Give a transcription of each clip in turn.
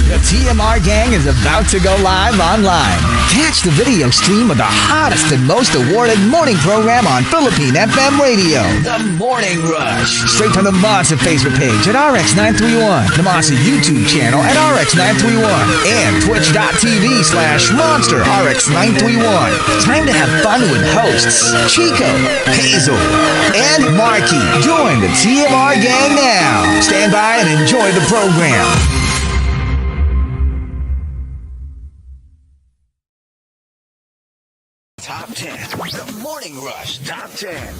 The TMR gang is about to go live online. Catch the video stream of the hottest and most awarded morning program on Philippine FM radio. The Morning Rush. Straight from the Monster Facebook page at RX931, the Monster YouTube channel at RX931, and twitch.tv/Monster RX931. Time to have fun with hosts Chico, Hazel, and Markki. Join the TMR gang now. Stand by and enjoy the program. Top 10. The Morning Rush Top 10.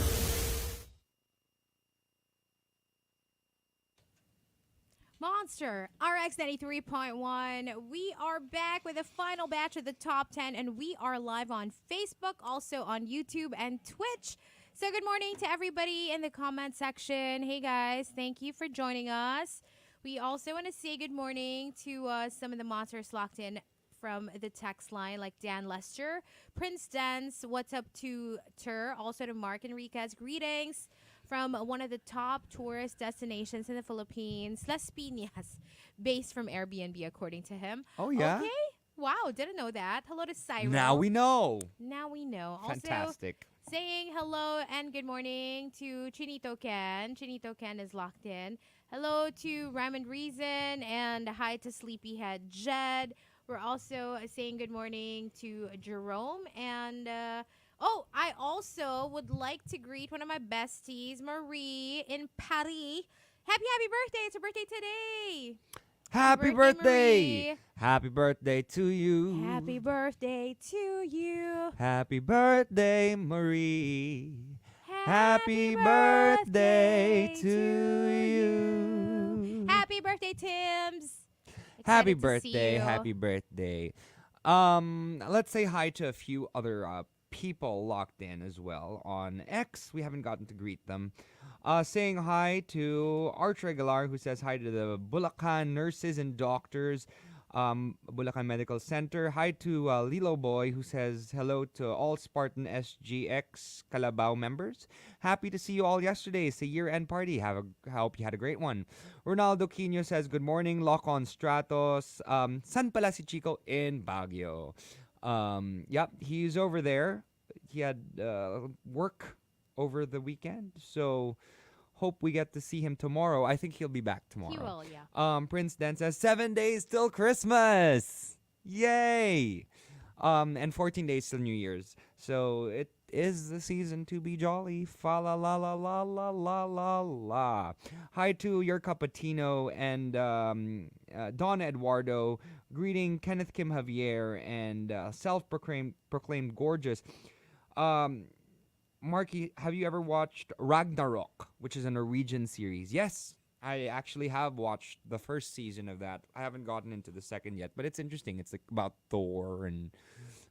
Monster RX93.1. We are back with the final batch of the top 10, and we are live on Facebook, also on YouTube and Twitch. So good morning to everybody in the comment section. Hey guys, thank you for joining us. We also want to say good morning to some of the monsters locked in from the text line, like Dan Lester, Prince Dance, what's up to Tur, also to Mark Enriquez, greetings from one of the top tourist destinations in the Philippines, Las Piñas, based from Airbnb, according to him. Oh, yeah? Okay. Wow, didn't know that. Hello to Cyril. Now we know. Now we know. Fantastic. Also, saying hello and good morning to Chinito Ken. Chinito Ken is locked in. Hello to Raymond Reason, and hi to Sleepyhead Jed. We're also saying good morning to Jerome. And, I also would like to greet one of my besties, Marie, in Paris. Happy birthday. It's her birthday today. Happy birthday. Marie. Happy birthday to you. Happy birthday to you. Happy birthday, Marie. Happy birthday to you. Happy birthday, Tims. Happy Excited to see birthday. you. Happy birthday. Let's say hi to a few other people locked in as well on X. We haven't gotten to greet them. Saying hi to Arch Regular, who says hi to the Bulacan nurses and doctors, Bulacan Medical Center. Hi to Lilo Boy, who says hello to all Spartan SGX Calabao members. Happy to see you all yesterday. It's a year-end party. Hope you had a great one. Ronaldo Quino says good morning. Lock on Stratos. San pala si Chico? In Baguio. Yep, he's over there. He had work over the weekend, so hope we get to see him tomorrow. I think he'll be back tomorrow. He will, yeah. Prince Dan says 7 days till Christmas. Yay! And 14 days till New Year's. So it is the season to be jolly. Fa la la la la la la la la. Hi to your Cappuccino and Don Eduardo. Greeting Kenneth Kim Javier and self-proclaimed gorgeous. Markki, have you ever watched Ragnarok, which is a Norwegian series? Yes, I actually have watched the first season of that. I haven't gotten into the second yet, but it's interesting. It's like about Thor and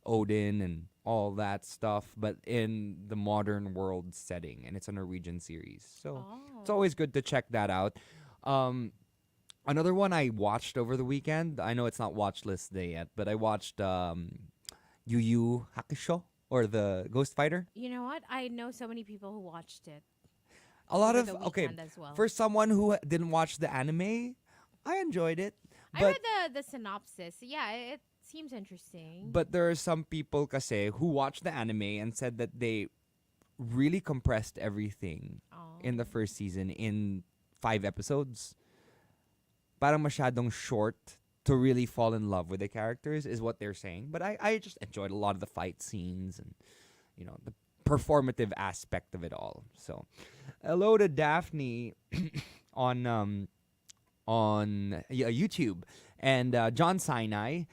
Odin and all that stuff, but in the modern world setting, and it's a Norwegian series. So it's always good to check that out. Another one I watched over the weekend, I know it's not watch list day yet, but I watched Yu Yu Hakusho, or the Ghost Fighter. You know what? I know so many people who watched it. A lot over of, the okay, weekend as well. for someone who didn't watch the anime, I enjoyed it. I read the synopsis. Yeah, it seems interesting. But there are some people kasi who watched the anime and said that they really compressed everything in the first season in 5 episodes. Parang masyadong short to really fall in love with the characters is what they're saying. But I just enjoyed a lot of the fight scenes and, you know, the performative aspect of it all. So, hello to Daphne on YouTube, and John Sinai.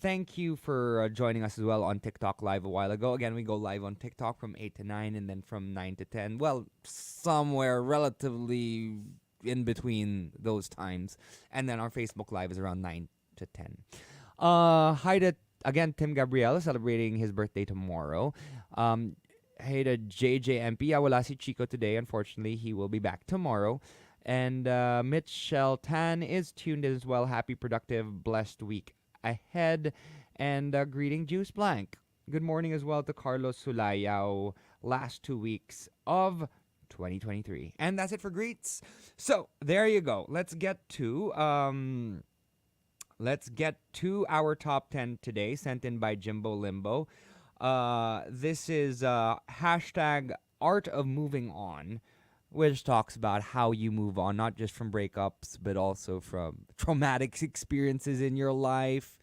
Thank you for joining us as well on TikTok Live a while ago. Again, we go live on TikTok from 8 to 9 and then from 9 to 10. Well, somewhere relatively in between those times. And then our Facebook Live is around 9 to 10. Hi to, again, Tim Gabriel, celebrating his birthday tomorrow. Hey to JJMP. Wala si Chico today. Unfortunately, he will be back tomorrow. And Mitchell Tan is tuned in as well. Happy, productive, blessed week ahead. And greeting Juice Blank. Good morning as well to Carlos Sulayao. Last 2 weeks of 2023. And that's it for greets. So, there you go. Let's get to let's get to our top 10 today, sent in by Jimbo Limbo. This is hashtag Art of Moving On, which talks about how you move on, not just from breakups, but also from traumatic experiences in your life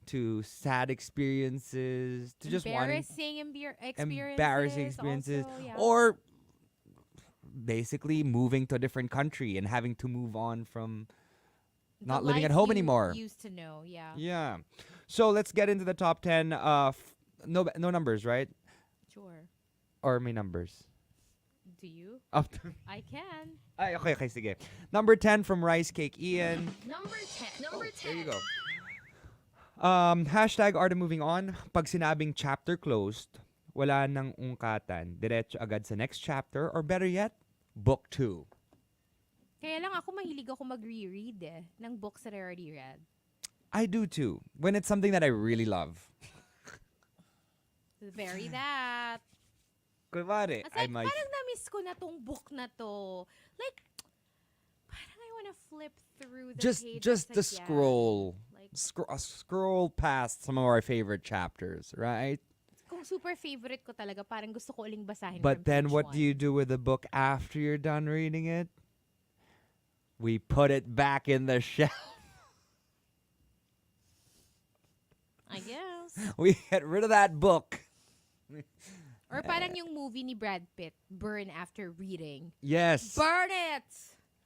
to sad experiences to just wanting embarrassing experiences Also, yeah. or basically moving to a different country and having to move on from The not living at life home you anymore. used to know, yeah. Yeah. So let's get into the top 10. No numbers, right? Sure. Or may numbers? Do you? Up I can. Ay, okay, sige. Number 10 from Rice Cake Ian. Number 10. Number 10. There you go. Hashtag Art of Moving On. Pag sinabing chapter closed, wala nang ungkatan. Diretso agad sa next chapter or better yet, book 2. Kaya lang ako mahilig ako mag-reread ng books that I already read. I do too. When it's something that I really love. Very that. Kunwari, As I like, might... parang na-miss ko na tong book na to. Like, parang I wanna flip through the pages Just the again. scroll. Like, Scroll past some of our favorite chapters, right? kung super favorite ko talaga, parang gusto ko uling basahin But from then page what one. do you do with the book after you're done reading it? We put it back in the shelf. I guess. We get rid of that book. Or parang yung movie ni Brad Pitt, Burn After Reading. Yes. Burn it!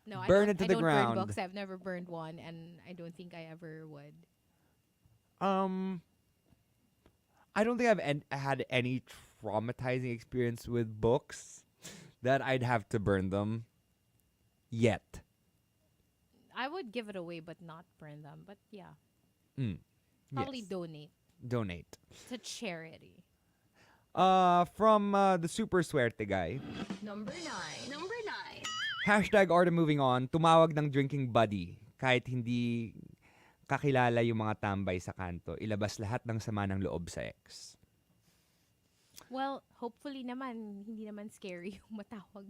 No, Burn I it to don't, the I don't ground. burn books. I've never burned one, and I don't think I ever would. I don't think I've had any traumatizing experience with books that I'd have to burn them yet. I would give it away, but not burn them. But yeah, Mm. probably Yes. donate Donate. to charity. From the super swerte guy. Number 9. Number 9. Hashtag Art of Moving On, tumawag ng drinking buddy. Kahit hindi kakilala yung mga tambay sa kanto, ilabas lahat ng sama ng loob sa ex. Well, hopefully naman, hindi naman scary yung matawag.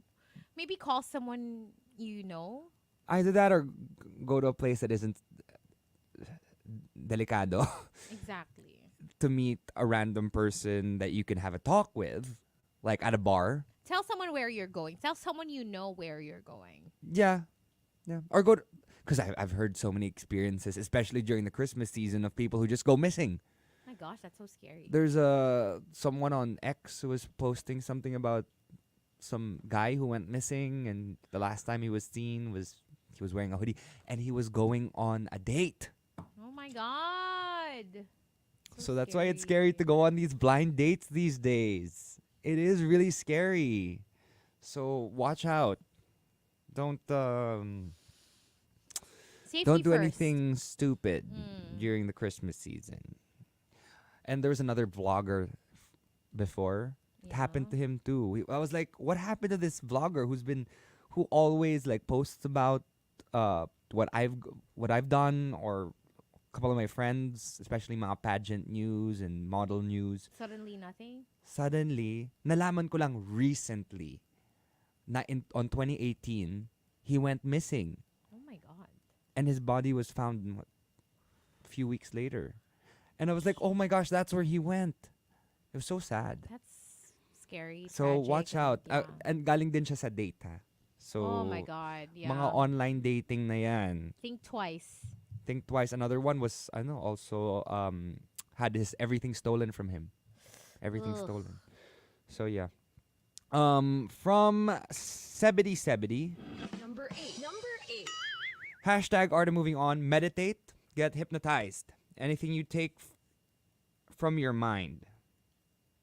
Maybe call someone you know. Either that or go to a place that isn't delicado Exactly. to meet a random person that you can have a talk with, like at a bar. Tell someone where you're going. Tell someone you know where you're going. Yeah. Or go to, because I've heard so many experiences, especially during the Christmas season, of people who just go missing. My gosh, that's so scary. There's someone on X who was posting something about some guy who went missing, and the last time he was seen was he was wearing a hoodie, and he was going on a date. Oh my god. So that's why it's scary to go on these blind dates these days. It is really scary. So watch out. Don't Safety don't do first. anything stupid during the Christmas season. And there was another vlogger before. It happened to him too. I was like, what happened to this vlogger who always like posts about what I've done, or a couple of my friends, especially mga pageant news and model news. Suddenly nothing. Suddenly, nalaman ko lang recently na on 2018, he went missing. Oh my god. And his body was found a few weeks later. And I was like, oh my gosh, that's where he went. It was so sad. That's scary. So tragic, watch out. Yeah. And galing din siya sa date, ha? So, oh my god. Yeah. mga online dating na yan. Think twice. Think twice. Another one was, also had his everything stolen from him. Everything Ugh. stolen. So yeah. From Sebedy Sebedy, Number 8. Number 8. hashtag Art of Moving On, meditate, get hypnotized. Anything you take from your mind.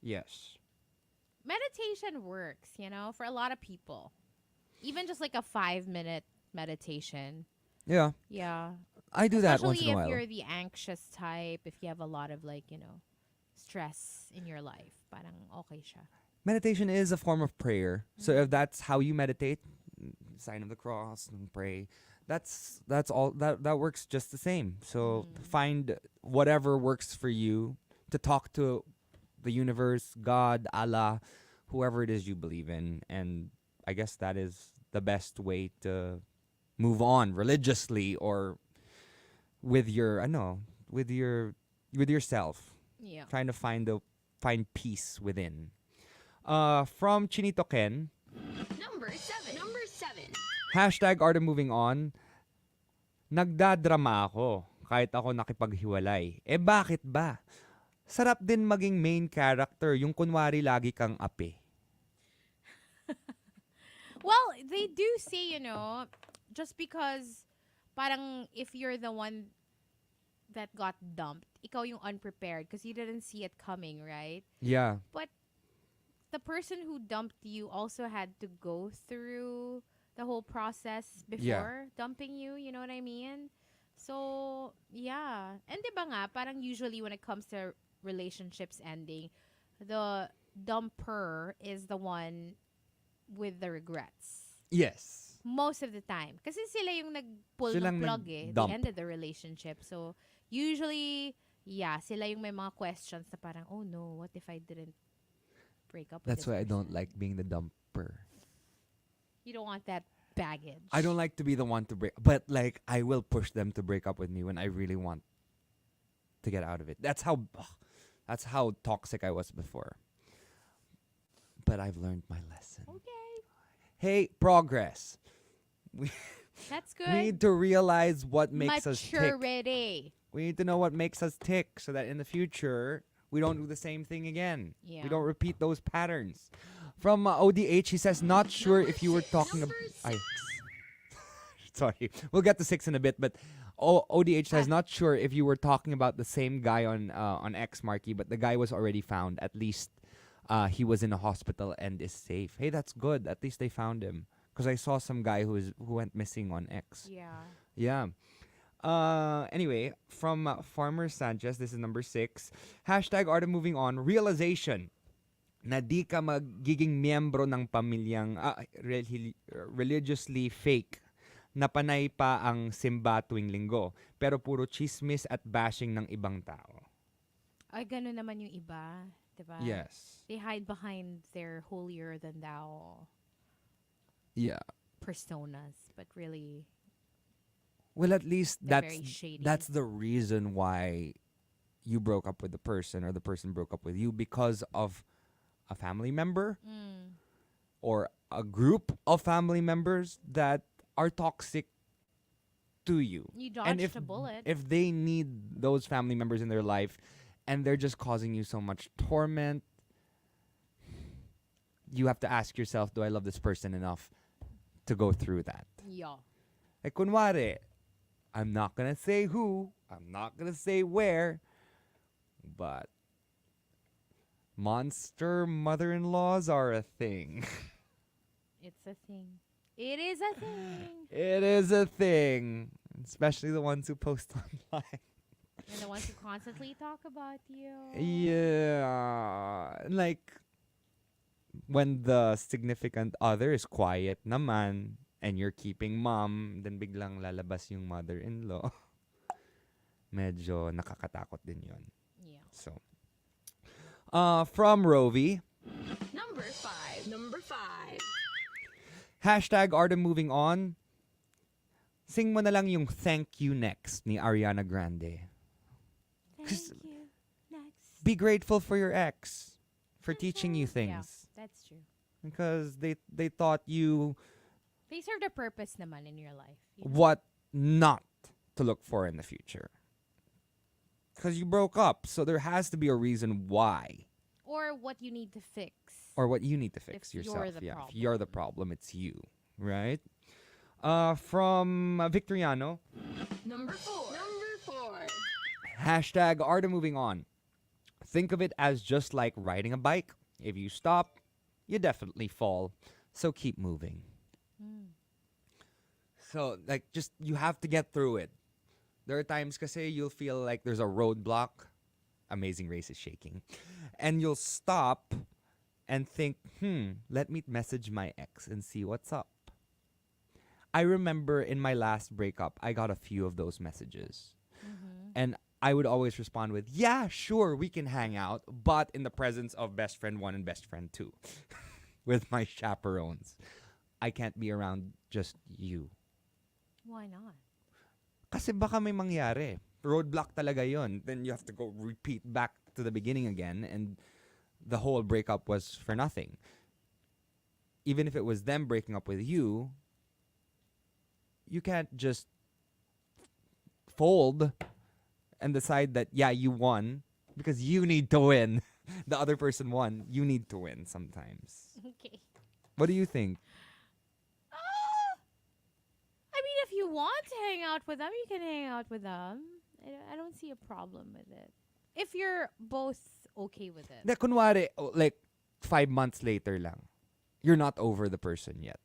Yes. Meditation works, for a lot of people. Even just like a 5-minute meditation. Yeah. Yeah. I do that once Especially in a if while. you're the anxious type, if you have a lot of stress in your life, parang okay siya. Meditation is a form of prayer. So if that's how you meditate, sign of the cross and pray, that's all that works just the same. So find whatever works for you to talk to the universe, God, Allah, whoever it is you believe in, and I guess that is the best way to move on religiously or with your with yourself, Yeah. trying to find peace within. From Chinito Ken, Number 7. Number 7. hashtag Art of Moving On, nagdadrama ako kahit ako nakipaghiwalay. Eh bakit ba? Sarap din maging main character, yung kunwari lagi kang ape. Well, they do say, just because parang if you're the one that got dumped, ikaw yung unprepared because you didn't see it coming, right? Yeah. But the person who dumped you also had to go through the whole process before dumping you, you know what I mean? So, yeah. And di ba nga, parang usually when it comes to relationships ending, the dumper is the one with the regrets. Yes. Most of the time. Kasi sila yung nag-pull Silang ng plug eh. They nag-dump. ended the relationship. So, usually, sila yung may mga questions na parang, oh no, what if I didn't break up with That's this why I don't person? like being the dumper. You don't want that baggage. I don't like to be the one to break, but like I will push them to break up with me when I really want to get out of it. That's how toxic I was before. But I've learned my lesson. Okay. Hey, progress. We That's good. we need to realize what makes us tick. Maturity. We need to know what makes us tick so that in the future we don't do the same thing again. Yeah. We don't repeat those patterns. From ODH, he says, not sure if you were talking about. Sorry, we'll get to 6 in a bit, but ODH says, not sure if you were talking about the same guy on X, Markki, but the guy was already found. At least he was in a hospital and is safe. Hey, that's good. At least they found him. Because I saw some guy who went missing on X. Yeah. Yeah. Anyway, from Farmer Sanchez, this is number 6. Hashtag Art of Moving On, realization na di ka magiging miyembro ng pamilyang religiously fake na panay pa ang simba tuwing linggo, pero puro chismis at bashing ng ibang tao. Ay, ganun naman yung iba. Diba? Yes. They hide behind their holier than thou Yeah. personas. But really, Well, at least they're very shady. that's the reason why you broke up with the person or the person broke up with you, because of a family member or a group of family members that are toxic to you. You And dodged a bullet. if they need those family members in their life and they're just causing you so much torment, you have to ask yourself, do I love this person enough to go through that? Yeah. Like, kunwari, I'm not gonna say who, I'm not gonna say where, but monster mother-in-laws are a thing. It's a thing. It is a thing. It is a thing. Especially the ones who post online. And the ones who constantly talk about you. Yeah. Like, when the significant other is quiet naman, and you're keeping mom, then biglang lalabas yung mother-in-law. Medyo nakakatakot din yun. Yeah. So, from Rovi, Number 5. Number 5. hashtag Art of Moving On, sing mo na lang yung Thank You Next ni Ariana Grande. Thank you. Next. Be grateful for your ex for teaching you things. Yeah, that's true. Because they taught you They served a purpose naman in your life. You know? what not to look for in the future. Because you broke up, so there has to be a reason why. Or what you need to fix. Or what you need to fix If yourself. you're the If problem. you're the problem, it's you. Right? From Victoriano, Number 4. Number 4. hashtag Art of Moving On. Think of it as just like riding a bike. If you stop, you definitely fall. So keep moving. So, like, just, you have to get through it. There are times kasi you'll feel like there's a roadblock. Amazing Race is shaking. And you'll stop and think, let me message my ex and see what's up. I remember in my last breakup, I got a few of those messages. And I would always respond with, yeah, sure, we can hang out, but in the presence of best friend 1 and best friend 2 with my chaperones. I can't be around just you. Why not? Kasi baka may mangyari. Roadblock talaga yon. Then you have to go repeat back to the beginning again, and the whole breakup was for nothing. Even if it was them breaking up with you, you can't just fold and decide that, yeah, you won, because you need to win. The other person won. You need to win sometimes. Okay. What do you think? I mean, if you want to hang out with them, you can hang out with them. I don't see a problem with it. If you're both okay with it. Na kunwari, like 5 months later lang, you're not over the person yet.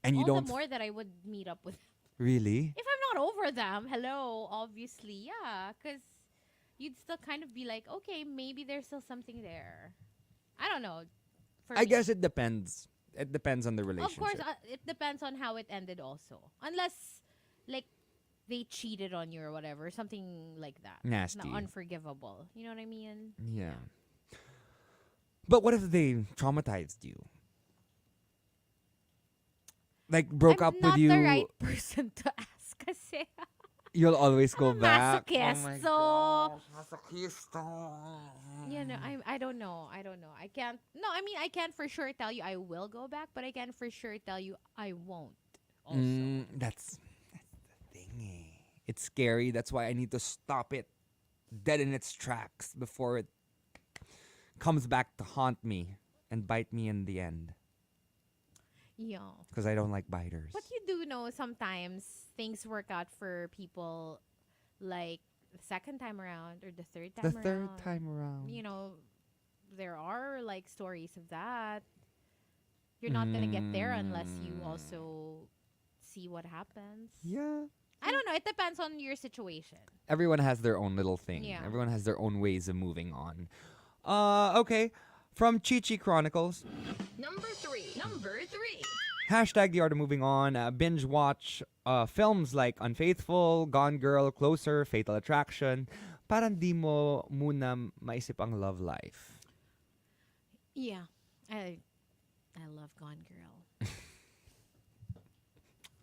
And you All don't the more that I would meet up with. really? If I'm not over them, hello, obviously, yeah. Because you'd still kind of be like, okay, maybe there's still something there. I don't know. For I me. guess it depends. It depends on the Of relationship. course, it depends on how it ended also. Unless, like, they cheated on you or whatever. Something like that. Nasty. Na unforgivable. You know what I mean? Yeah. But what if they traumatized you? Like broke up with you. I'm not the right person to ask kasi You'll always go I'm a back. masochist, Oh my so gosh, masochist. you know, I don't know. I can't. No, I mean I can't for sure tell you I will go back, but I can for sure tell you I won't. Also, That's the thing. Eh. It's scary. That's why I need to stop it dead in its tracks before it comes back to haunt me and bite me in the end. yeah. Because I don't like biters. But you do know sometimes things work out for people, like the second time around or the third time The around. third time around. You know, there are like stories of that. You're not gonna get there unless you also see what happens. Yeah. I don't know. It depends on your situation. Everyone has their own little thing. Yeah. Everyone has their own ways of moving on. Okay. From Chichi Chronicles. Number 3. Number 3. Hashtag the art of moving on. Binge watch films like Unfaithful, Gone Girl, Closer, Fatal Attraction. Parang di mo muna maisip ang love life. Yeah, I love Gone Girl.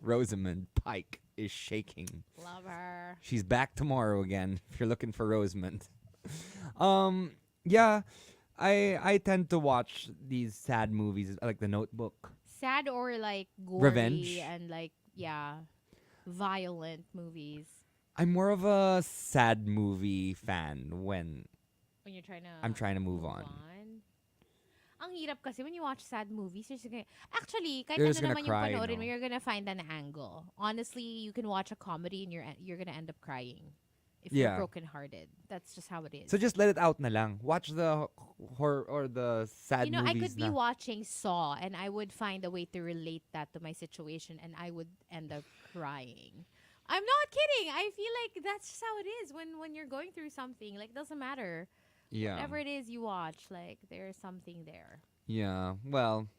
Rosamund Pike is shaking. Love her. She's back tomorrow again if you're looking for Rosamund. Yeah, I tend to watch these sad movies like The Notebook. Sad or like gory Revenge. and like violent movies. I'm more of a sad movie fan when When you're trying to I'm trying to move on. Ang hirap kasi when you watch sad movies, you're just gonna, actually, kahit You're ano just gonna naman cry, yung panoorin mo, no? you're gonna find an angle. Honestly, you can watch a comedy and you're gonna end up crying if Yeah. you're brokenhearted. That's just how it is. So just let it out na lang. Watch the horror or the sad you know, movies I could be na. watching Saw and I would find a way to relate that to my situation and I would end up crying. I'm not kidding. I feel like that's just how it is when you're going through something. Like, doesn't matter. Yeah. Whatever it is you watch, like, there's something there. Yeah. Well,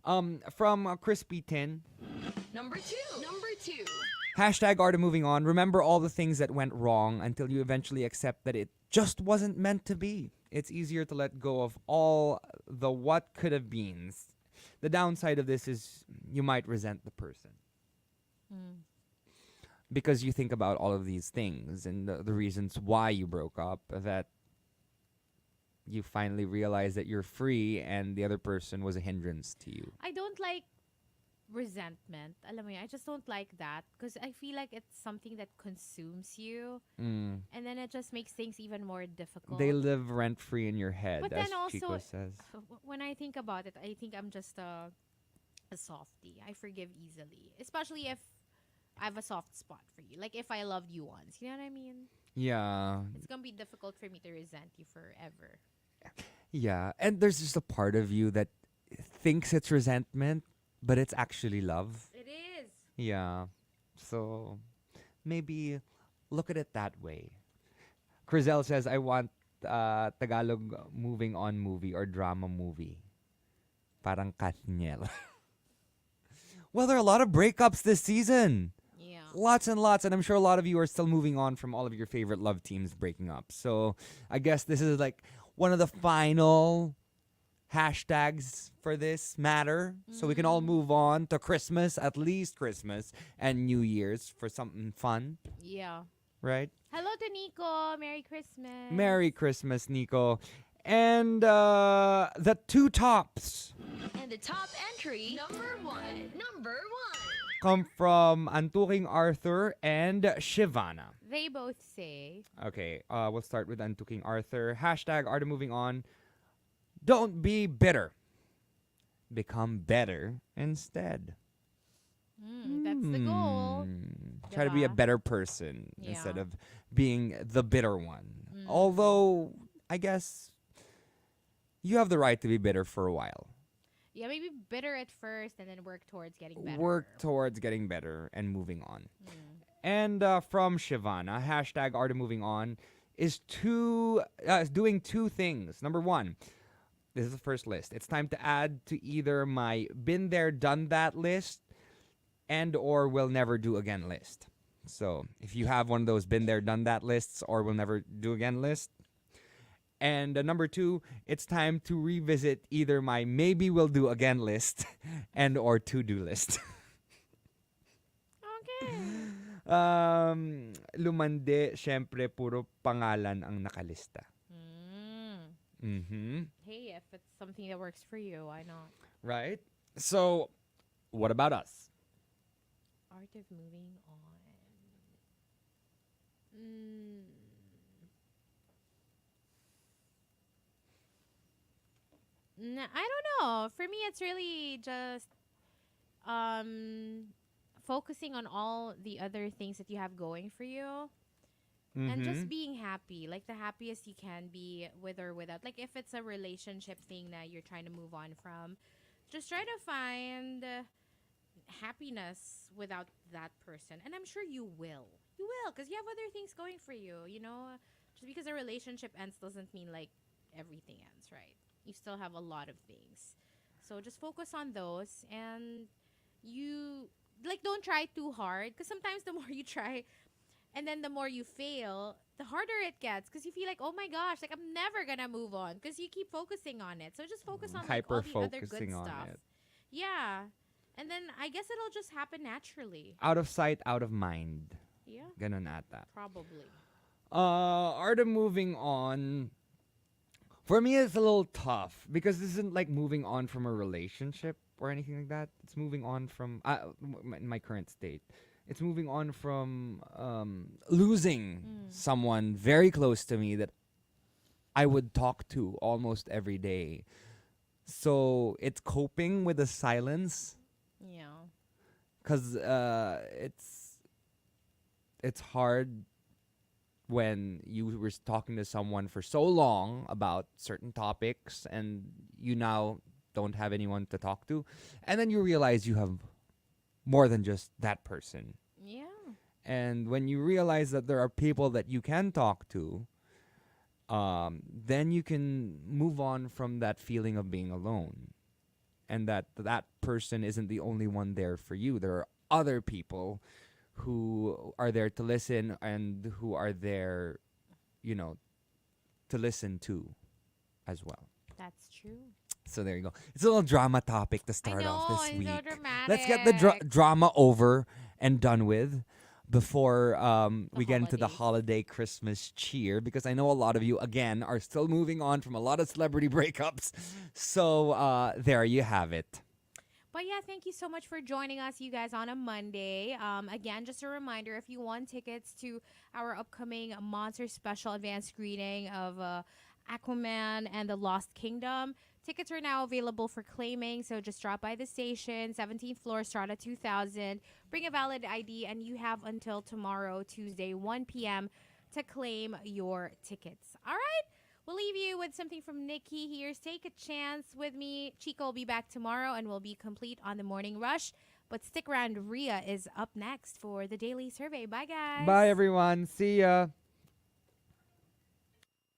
from Crispy Tin. Number 2. Number 2. Hashtag art of moving on. Remember all the things that went wrong until you eventually accept that it just wasn't meant to be. It's easier to let go of all the what could have beens. The downside of this is you might resent the person. Because you think about all of these things and the reasons why you broke up, that you finally realize that you're free and the other person was a hindrance to you. I don't like resentment. Alam mo yun, I just don't like that because I feel like it's something that consumes you and then it just makes things even more difficult. They live rent free in your head, But as then also, Chico says. when I think about it, I think I'm just a softie. I forgive easily, especially if I have a soft spot for you. Like if I loved you once, you know what I mean? Yeah. It's gonna be difficult for me to resent you forever. Yeah. And there's just a part of you that thinks it's resentment, but it's actually love. It is. Yeah. So maybe look at it that way. Crizel says, I want Tagalog moving on movie or drama movie. Parang Katniel. Well, there are a lot of breakups this season. Yeah. Lots and lots. And I'm sure a lot of you are still moving on from all of your favorite love teams breaking up. So I guess this is like one of the final hashtags for this matter so we can all move on to Christmas, at least Christmas, and New Year's for something fun, Yeah. right? Hello to Nico. Merry Christmas. Merry Christmas, Nico. And the two tops And the top entry, number one. Number one. come from Antuking Arthur and Shivana. They both say, Okay, we'll start with Antuking Arthur. Hashtag Art of Moving On. Don't be bitter. Become better instead. that's the goal. Try to be a Diba? better person instead Yeah. of being the bitter one. Although, I guess you have the right to be bitter for a while. Yeah, maybe bitter at first and then work towards getting better. Work towards getting better and moving on. And from Shivana, hashtag Art of Moving On is doing two things. Number one, this is the first list. It's time to add to either my been there, done that list and or will never do again list. So if you have one of those been there, done that lists or will never do again list. And number two, it's time to revisit either my maybe will do again list and or to-do list. Okay. Lumande, syempre, puro pangalan ang nakalista. Hey, if it's something that works for you, why not? Right? So, what about us? Art of moving on. I don't know. For me, it's really just focusing on all the other things that you have going for you. And just being happy, like the happiest you can be with or without. Like if it's a relationship thing that you're trying to move on from, just try to find happiness without that person. And I'm sure you will. You will, because you have other things going for you, you know? Just because a relationship ends doesn't mean like everything ends, right? You still have a lot of things. So just focus on those and you, like, don't try too hard because sometimes the more you try, and then the more you fail, the harder it gets because you feel like, oh my gosh, like I'm never gonna move on because you keep focusing on it. So just focus on like all the other good Hyper-focusing on stuff. it. Yeah. And then I guess it'll just happen naturally. Out of sight, out of mind. Yeah, Ganun ata. probably. Art of Moving On. For me, it's a little tough because this isn't like moving on from a relationship or anything like that. It's moving on from my current state. It's moving on from losing someone very close to me that I would talk to almost every day. So it's coping with the silence Yeah. because it's hard when you were talking to someone for so long about certain topics and you now don't have anyone to talk to, and then you realize you have more than just that person. Yeah. And when you realize that there are people that you can talk to, then you can move on from that feeling of being alone. And that person isn't the only one there for you. There are other people who are there to listen and who are there, to listen to as well. That's true. So there you go. It's a little drama topic to start I know, off this it's week. so dramatic. Let's get the drama over and done with before we get into the holidays. holiday Christmas cheer, because I know a lot of you, again, are still moving on from a lot of celebrity breakups. So there you have it. But yeah, thank you so much for joining us, you guys, on a Monday. Again, just a reminder, if you want tickets to our upcoming Monster special advanced screening of Aquaman and the Lost Kingdom, tickets are now available for claiming. So just drop by the station, 17th floor, Strata 2000. Bring a valid ID, and you have until tomorrow, Tuesday, 1 p.m. to claim your tickets. All right? We'll leave you with something from Nikki. Here's Take a Chance with me. Chico will be back tomorrow, and we'll be complete on the morning rush. But stick around. Rhea is up next for the Daily Survey. Bye, guys. Bye, everyone. See ya.